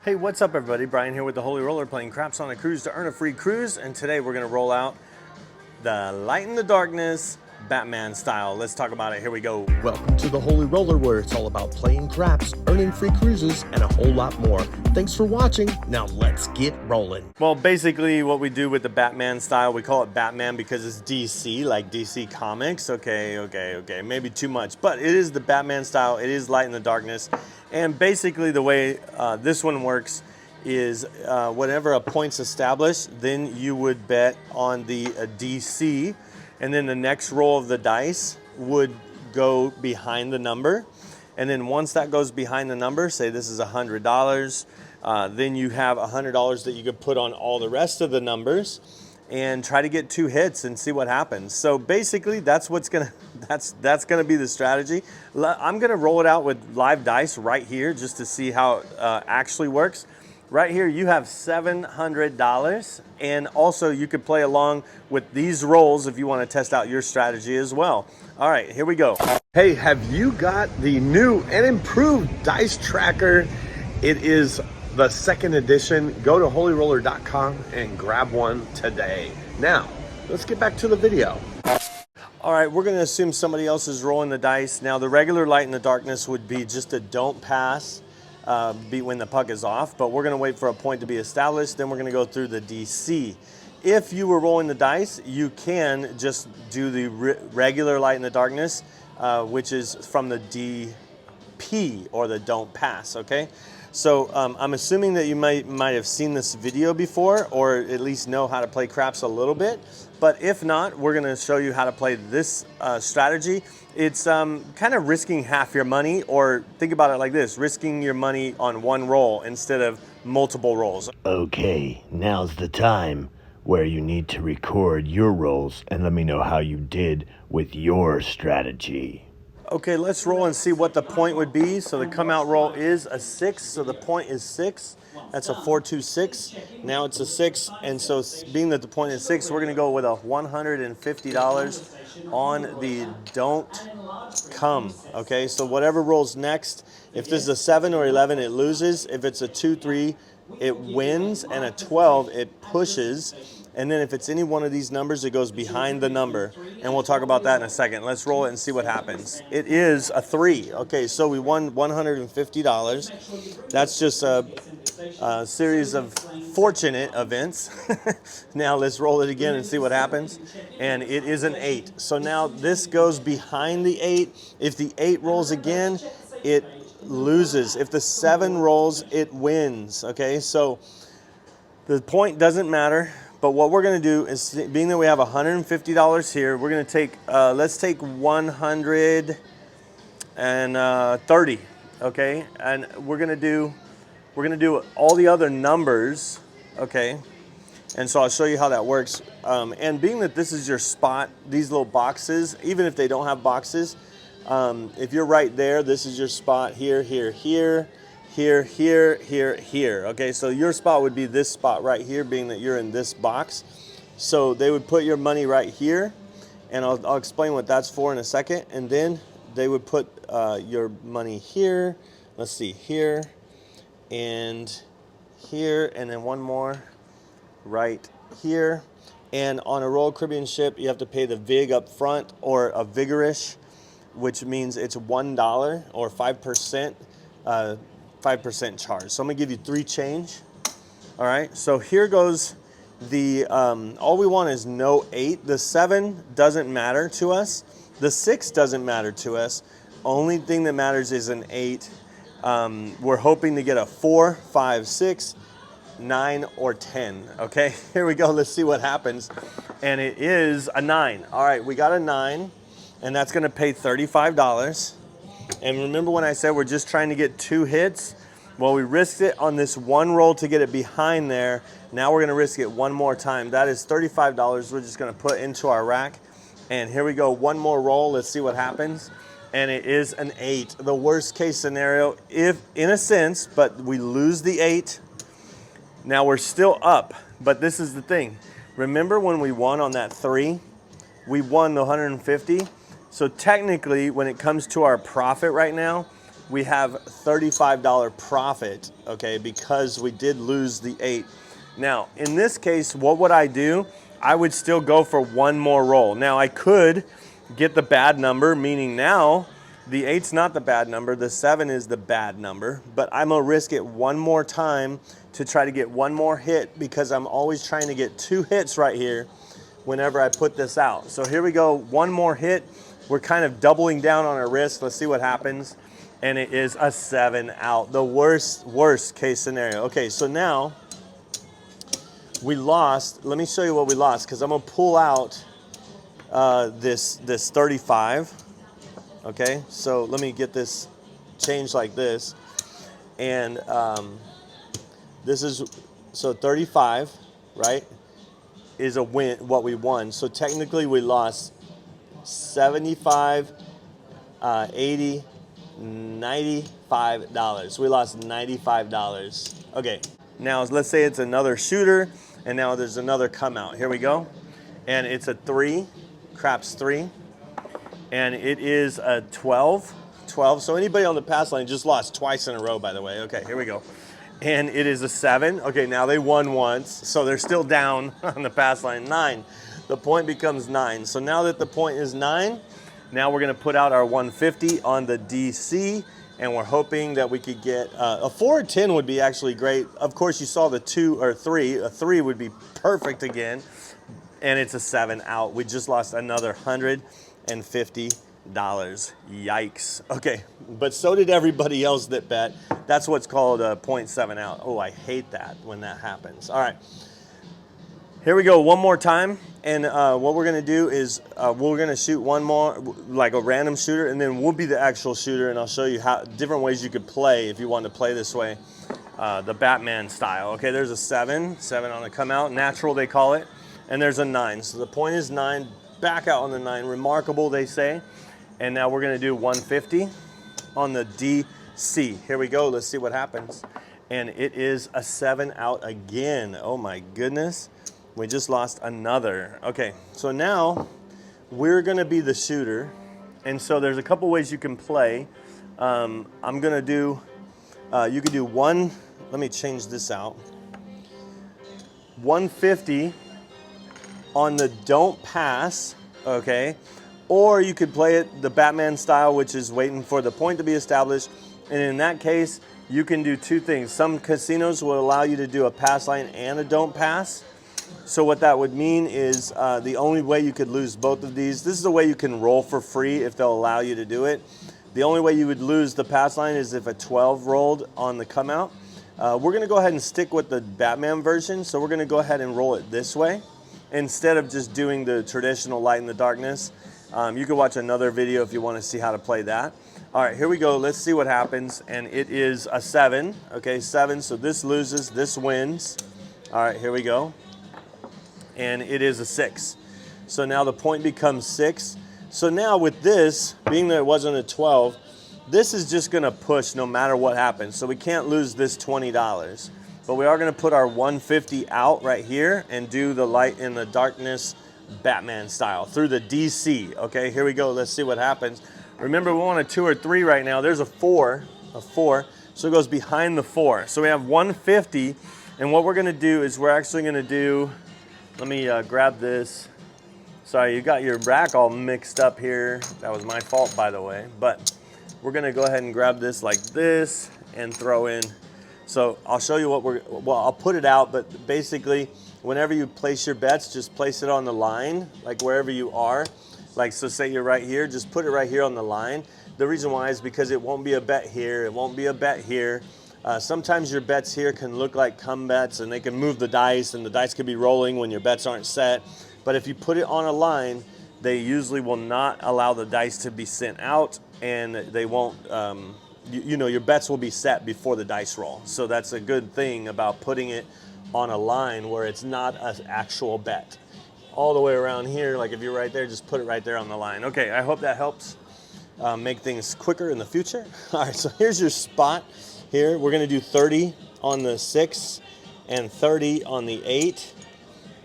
Hey, what's up everybody? Brian here with the Holy Roller playing craps on a cruise to earn a free cruise, and today we're gonna roll out the Light in the Darkness Batman style. Let's talk about it. Here we go. Welcome to the Holy Roller, where it's all about playing craps, earning free cruises, and a whole lot more. Thanks for watching. Now let's get rolling. Well, basically what we do with the Batman style, we call it Batman because it's DC, like DC Comics. Okay, maybe too much, but it is the Batman style. It is Light in the Darkness. And basically the way this one works is whenever a point's established, then you would bet on the DC, and then the next roll of the dice would go behind the number. And then once that goes behind the number, say this is $100, then you have $100 that you could put on all the rest of the numbers and try to get 2 hits and see what happens. So basically that's gonna be the strategy. I'm gonna roll it out with live dice right here just to see how it actually works. Right here you have $700, and also you could play along with these rolls if you want to test out your strategy as well. All right, here we go. Hey, have you got the new and improved dice tracker? It is the 2nd edition. Go to holyroller.com and grab one today. Now, let's get back to the video. All right, we're gonna assume somebody else is rolling the dice. Now the regular Light in the Darkness would be just a don't pass, be when the puck is off, but we're gonna wait for a point to be established, then we're gonna go through the DC. If you were rolling the dice, you can just do the regular Light in the Darkness, which is from the DP, or the don't pass, okay? So I'm assuming that you might have seen this video before, or at least know how to play craps a little bit. But if not, we're gonna show you how to play this strategy. It's kind of risking half your money, or think about it like this, risking your money on one roll instead of multiple rolls. Okay, now's the time where you need to record your rolls and let me know how you did with your strategy. Okay, let's roll and see what the point would be. So the come out roll is a 6, so the point is 6. That's a 4-2-6. Now it's a 6, and so being that the point is 6, we're gonna go with a $150 on the don't come. Okay, so whatever rolls next, if this is a 7 or 11, it loses. If it's a 2-3, it wins, and a 12, it pushes. And then if it's any one of these numbers, it goes behind the number. And we'll talk about that in a second. Let's roll it and see what happens. It is a 3. Okay, so we won $150. That's just a series of fortunate events. Now let's roll it again and see what happens. And it is an 8. So now this goes behind the 8. If the 8 rolls again, it loses. If the 7 rolls, it wins. Okay, so the point doesn't matter. But what we're gonna do is, being that we have $150 here, we're gonna take, let's take 130, okay? And we're gonna do all the other numbers, okay? And so I'll show you how that works. And being that this is your spot, these little boxes, even if they don't have boxes, if you're right there, this is your spot here, here, here, here, here, here, here. Okay, so your spot would be this spot right here, being that you're in this box. So they would put your money right here, and I'll explain what that's for in a second. And then they would put your money here. Let's see, here, and then one more right here. And on a Royal Caribbean ship, you have to pay the VIG up front, or a vigorish, which means it's $1 or 5%. 5% charge. So I'm gonna give you 3 change. All right, so here goes the, all we want is no 8. The 7 doesn't matter to us. The 6 doesn't matter to us. Only thing that matters is an 8. We're hoping to get a 4, 5, 6, 9, or 10. Okay, here we go, let's see what happens. And it is a 9. All right, we got a 9, and that's gonna pay $35. And remember when I said we're just trying to get 2 hits? Well, we risked it on this one roll to get it behind there. Now we're gonna risk it one more time. That is $35 we're just gonna put into our rack. And here we go, one more roll, let's see what happens. And it is an 8. The worst case scenario, if in a sense, but we lose the 8. Now we're still up, but this is the thing. Remember when we won on that 3? We won the 150. So technically, when it comes to our profit right now, we have $35 profit, okay, because we did lose the 8. Now, in this case, what would I do? I would still go for one more roll. Now, I could get the bad number, meaning now the 8's not the bad number, the 7 is the bad number, but I'm gonna risk it one more time to try to get one more hit, because I'm always trying to get 2 hits right here whenever I put this out. So here we go, one more hit. We're kind of doubling down on our risk. Let's see what happens. And it is a 7 out, the worst case scenario. Okay, so now we lost. Let me show you what we lost, because I'm gonna pull out this 35. Okay, so let me get this changed like this, and this is, so 35, right, is a win, what we won. So technically we lost 75, 80, $95. We lost $95. Okay, now let's say it's another shooter, and now there's another come out. Here we go, and it's a 3, craps 3, and it is a 12. So anybody on the pass line just lost twice in a row, by the way. Okay, here we go. And it is a 7. Okay, now they won once, so they're still down on the pass line. 9. The point becomes 9. So now that the point is 9, now we're gonna put out our 150 on the DC, and we're hoping that we could get a 4 or 10 would be actually great. Of course, you saw the 2 or 3. A 3 would be perfect again, and it's a 7 out. We just lost another $150. Yikes. Okay, but so did everybody else that bet. That's what's called a 0.7 out. Oh, I hate that when that happens. All right, here we go one more time, and what we're gonna do is we're gonna shoot one more, like a random shooter, and then we'll be the actual shooter, and I'll show you how different ways you could play if you want to play this way, the Batman style. Okay, there's a 7 on the come out, natural they call it, and there's a 9. So the point is 9, back out on the 9, remarkable they say. And now we're gonna do 150 on the DC. Here we go, let's see what happens. And it is a 7 out again. Oh my goodness, we just lost another. Okay, so now we're gonna be the shooter. And so there's a couple ways you can play. I'm gonna do, you can do one, let me change this out. 150 on the don't pass, okay? Or you could play it the Batman style, which is waiting for the point to be established. And in that case, you can do 2 things. Some casinos will allow you to do a pass line and a don't pass. So what that would mean is the only way you could lose both of these, this is the way you can roll for free if they'll allow you to do it. The only way you would lose the pass line is if a 12 rolled on the come out. We're gonna go ahead and stick with the Batman version. So we're gonna go ahead and roll it this way, instead of just doing the traditional light in the darkness. You can watch another video if you want to see how to play that. All right, here we go. Let's see what happens. And it is a 7. Okay, 7. So this loses, this wins. All right, here we go. And it is a 6. So now the point becomes 6. So now with this, being that it wasn't a 12, this is just going to push no matter what happens. So we can't lose this $20. But we are going to put our 150 out right here and do the light in the darkness Batman style through the DC. Okay, here we go. Let's see what happens. Remember, we want a 2 or 3 right now. There's a 4, so it goes behind the 4. So we have 150, and what we're gonna do is we're actually gonna do, let me grab this. Sorry, you got your rack all mixed up here. That was my fault, by the way. But we're gonna go ahead and grab this like this and throw in. So I'll show you what I'll put it out, but basically, whenever you place your bets, just place it on the line, like wherever you are. Like, so say you're right here, just put it right here on the line. The reason why is because it won't be a bet here, it won't be a bet here. Sometimes your bets here can look like come bets, and they can move the dice, and the dice could be rolling when your bets aren't set. But if you put it on a line, they usually will not allow the dice to be sent out, and they won't, you know, your bets will be set before the dice roll. So that's a good thing about putting it on a line where it's not an actual bet. All the way around here, like if you're right there, just put it right there on the line. Okay, I hope that helps make things quicker in the future. All right, so here's your spot here. We're gonna do 30 on the 6 and 30 on the 8.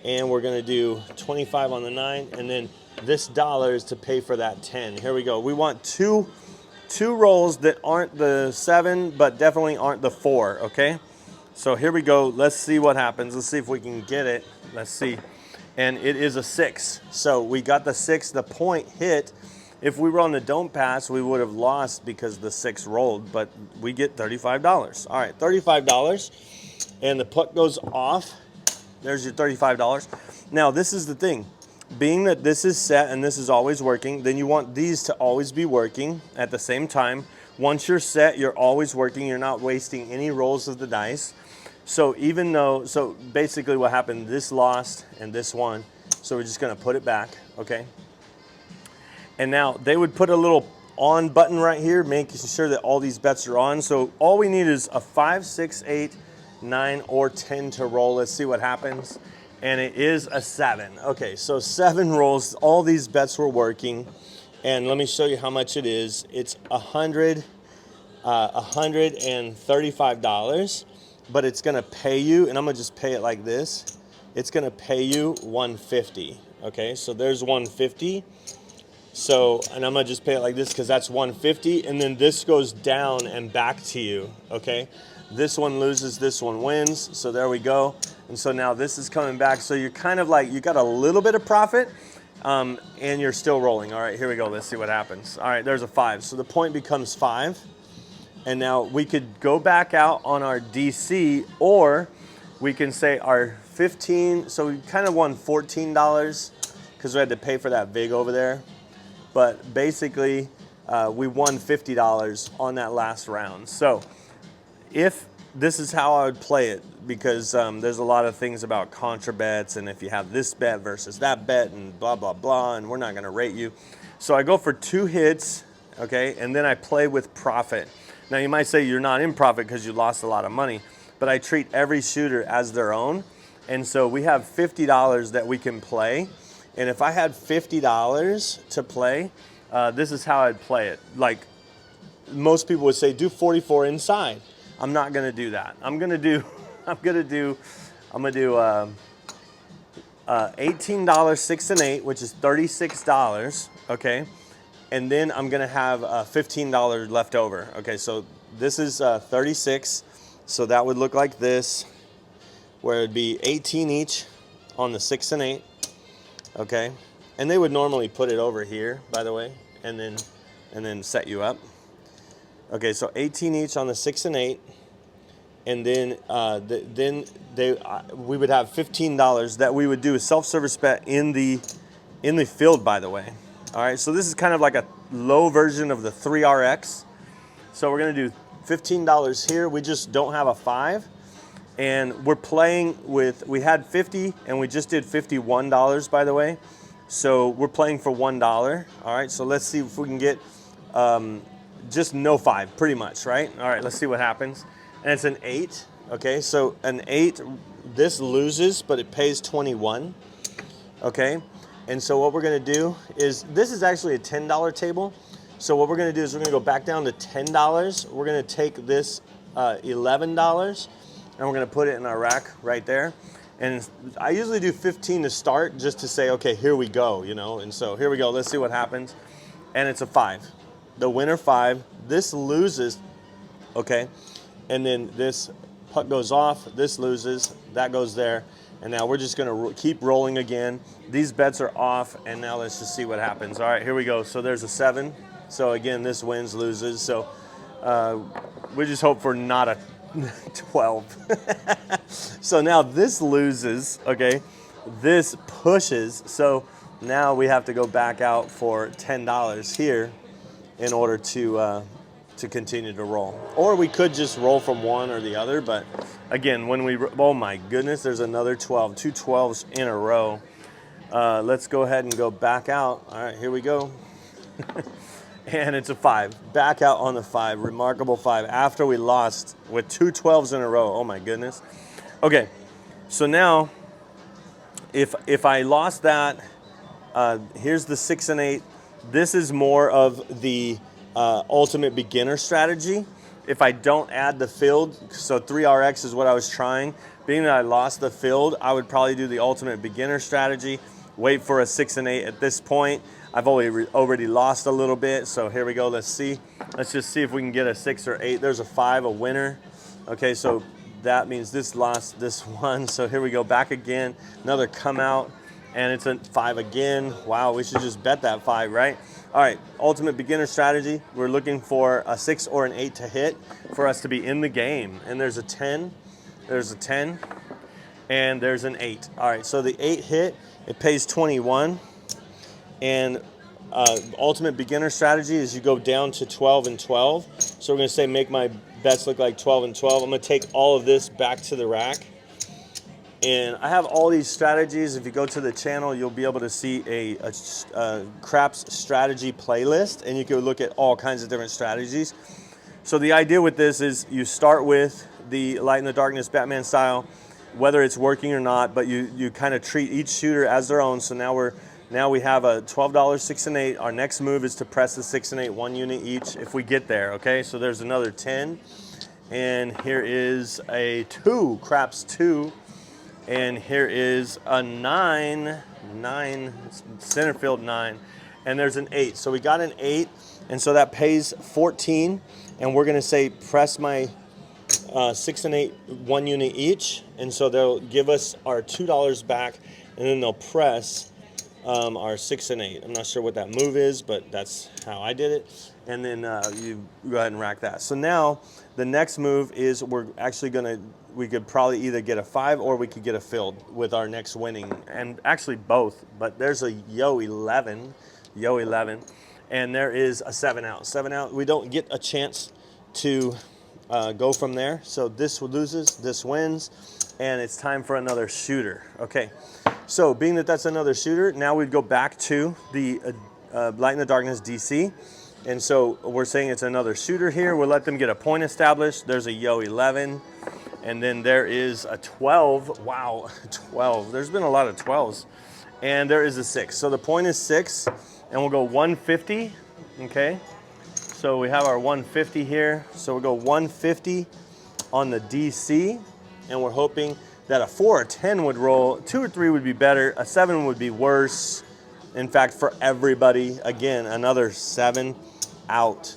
And we're gonna do 25 on the 9. And then this dollar is to pay for that 10. Here we go. We want two 2 rolls that aren't the 7, but definitely aren't the 4, okay? So here we go. Let's see what happens. Let's see if we can get it. Let's see. And it is a 6. So we got the 6, the point hit. If we were on the don't pass, we would have lost because the 6 rolled, but we get $35. All right, $35. And the puck goes off. There's your $35. Now, this is the thing. Being that this is set and this is always working, then you want these to always be working at the same time. Once you're set, you're always working. You're not wasting any rolls of the dice. So even though, so basically what happened, this lost and this won. So we're just gonna put it back, okay? And now they would put a little on button right here, making sure that all these bets are on. So all we need is a 5, 6, 8, 9, or 10 to roll. Let's see what happens. And it is a 7. Okay, so 7 rolls. All these bets were working. And let me show you how much it is. It's $135, but it's gonna pay you, and I'm gonna just pay it like this. It's gonna pay you $150. Okay, so there's $150. So, and I'm gonna just pay it like this because that's $150, and then this goes down and back to you, okay? This one loses, this one wins, so there we go. And so now this is coming back, so you're kind of like, you got a little bit of profit, and you're still rolling. All right, here we go, let's see what happens. All right, there's a 5, so the point becomes 5, and now we could go back out on our DC, or we can say our 15, so we kind of won $14 because we had to pay for that VIG over there. But basically, we won $50 on that last round. So if this is how I would play it, because there's a lot of things about contra bets, and if you have this bet versus that bet and blah, blah, blah, and we're not gonna rate you. So I go for 2 hits, okay, and then I play with profit. Now you might say you're not in profit because you lost a lot of money, but I treat every shooter as their own. And so we have $50 that we can play. And if I had $50 to play, this is how I'd play it. Like most people would say, do 44 inside. I'm not gonna do that. I'm gonna do $18 6 and 8, which is $36. Okay, and then I'm gonna have $15 left over. Okay, so this is 36. So that would look like this, where it'd be 18 each on the 6 and 8. Okay, and they would normally put it over here, by the way, and then set you up. Okay, so 18 each on the 6 and 8, and then we would have $15 that we would do a self-service bet in the field, by the way. All right, so this is kind of like a low version of the 3RX. So we're gonna do $15 here. We just don't have a 5. And we're playing with, we had 50 and we just did $51, by the way. So we're playing for $1. All right, so let's see if we can get just no 5, pretty much, right? All right, let's see what happens. And it's an 8, okay? So an 8, this loses, but it pays 21, okay? And so what we're gonna do is, this is actually a $10 table. So what we're gonna do is we're gonna go back down to $10. We're gonna take this $11, and we're gonna put it in our rack right there. And I usually do 15 to start, just to say, okay, here we go, you know? And so here we go, let's see what happens. And it's a 5. The winner 5, this loses, okay? And then this puck goes off, this loses, that goes there. And now we're just gonna keep rolling again. These bets are off, and now let's just see what happens. All right, here we go. So there's a 7. So again, this wins, loses. So we just hope for not a 12. So now this loses, okay? This pushes, so now we have to go back out for $10 here in order to continue to roll. Or we could just roll from one or the other, but again, when we, oh my goodness, there's another 12, 2 12s in a row. Let's go ahead and go back out. All right, here we go. And it's a 5. Back out on the 5. Remarkable 5 after we lost with 2 12s in a row. Oh my goodness. Okay, so now if I lost that, here's the 6 and 8. This is more of the ultimate beginner strategy. If I don't add the field, so 3RX is what I was trying. Being that I lost the field, I would probably do the ultimate beginner strategy. Wait for a 6 and 8 at this point. I've already lost a little bit, so here we go. Let's see. Let's just see if we can get a 6 or 8. There's a 5, a winner. Okay, so that means this lost this one. So here we go, back again. Another come out, and it's a 5 again. Wow, we should just bet that 5, right? All right, ultimate beginner strategy. We're looking for a 6 or an 8 to hit for us to be in the game. And there's a 10, there's a 10, and there's an 8. All right, so the 8 hit, it pays 21. And ultimate beginner strategy is you go down to 12 and 12. So we're gonna say make my bets look like 12 and 12. I'm gonna take all of this back to the rack. And I have all these strategies. If you go to the channel, you'll be able to see a craps strategy playlist, and you can look at all kinds of different strategies. So the idea with this is you start with the Light in the Darkness Batman style, whether it's working or not, but you kind of treat each shooter as their own. So now we have a $12 6 and 8. Our next move is to press the 6 and 8, 1 unit each if we get there, okay? So there's another 10. And here is a 2, craps 2. And here is a 9, center field 9. And there's an 8. So we got an 8, and so that pays 14. And we're gonna say press my 6 and 8, 1 unit each. And so they'll give us our $2 back, and then they'll press our 6 and 8. I'm not sure what that move is, but that's how I did it. And then you go ahead and rack that. So now the next move is we're actually we could probably either get a 5 or we could get a filled with our next winning, and actually both. But there's a yo 11, and there is a 7 out. 7 out. We don't get a chance to go from there. So this loses, this wins, and it's time for another shooter. Okay. So being that that's another shooter, now we'd go back to the Light in the Darkness DC. And so we're saying it's another shooter here. We'll let them get a point established. There's a yo 11. And then there is a 12. Wow, 12. There's been a lot of 12s. And there is a 6. So the point is 6. And we'll go 150. Okay. So we have our 150 here. So we'll go 150 on the DC. And we're hoping that a 4 or 10 would roll. 2 or 3 would be better. A 7 would be worse. In fact, for everybody, again, another 7 out.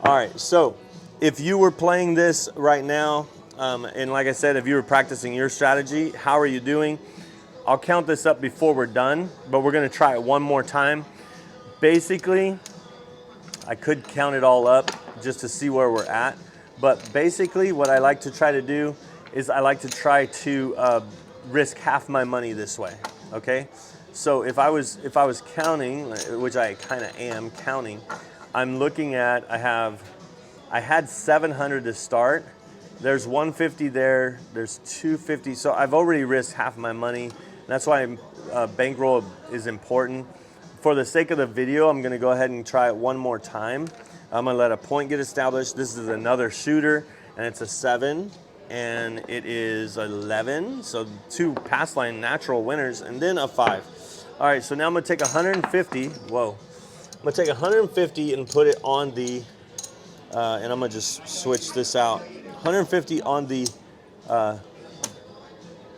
All right, so if you were playing this right now, and like I said, if you were practicing your strategy, how are you doing? I'll count this up before we're done, but we're gonna try it one more time. Basically, I could count it all up just to see where we're at, but basically what I like to try to do is I like to try to risk half my money this way, okay? So if I was counting, which I kind of am counting, I'm looking at, I had 700 to start. There's 150 there, there's 250. So I've already risked half my money. That's why bankroll is important. For the sake of the video, I'm gonna go ahead and try it one more time. I'm gonna let a point get established. This is another shooter, and it's a 7. And it is 11, so 2 pass line natural winners, and then a 5. All right, so now I'm gonna take 150. Whoa, I'm gonna take 150 and put it on the, and I'm gonna just switch this out. 150 on the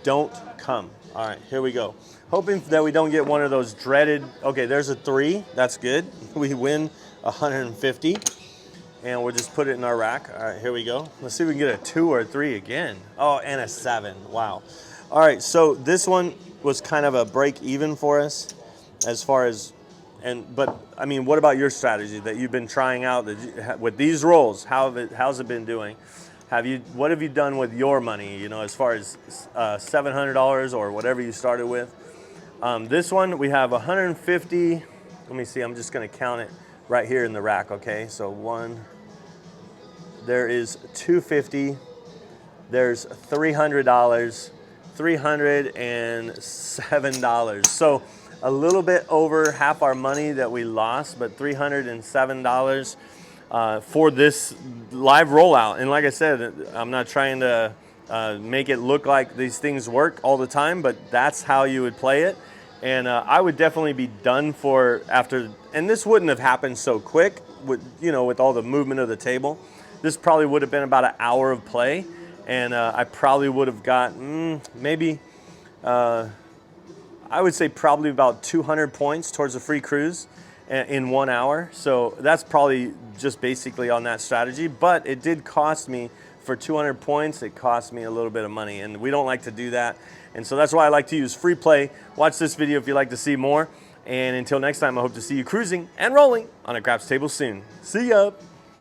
don't come. All right, here we go. Hoping that we don't get one of those dreaded. Okay, there's a 3. That's good. We win 150. And we'll just put it in our rack. All right, here we go. Let's see if we can get a 2 or a 3 again. Oh, and a 7. Wow. All right, so this one was kind of a break even for us as far as, but I mean, what about your strategy that you've been trying out with these rolls? How's it been doing? What have you done with your money, you know, as far as $700 or whatever you started with? This one, we have 150. Let me see, I'm just gonna count it right here in the rack, okay? So there is 250, there's $300, $307. So a little bit over half our money that we lost, but $307 for this live rollout. And like I said, I'm not trying to make it look like these things work all the time, but that's how you would play it. And I would definitely be done for after, and this wouldn't have happened so quick with, you know, with all the movement of the table. This probably would have been about an hour of play, and I probably would have got maybe, I would say probably about 200 points towards a free cruise. in 1 hour. So that's probably just basically on that strategy, but it did cost me, for 200 points, it cost me a little bit of money, and we don't like to do that. And so that's why I like to use free play. Watch this video if you'd like to see more. And until next time, I hope to see you cruising and rolling on a craps table soon. See ya.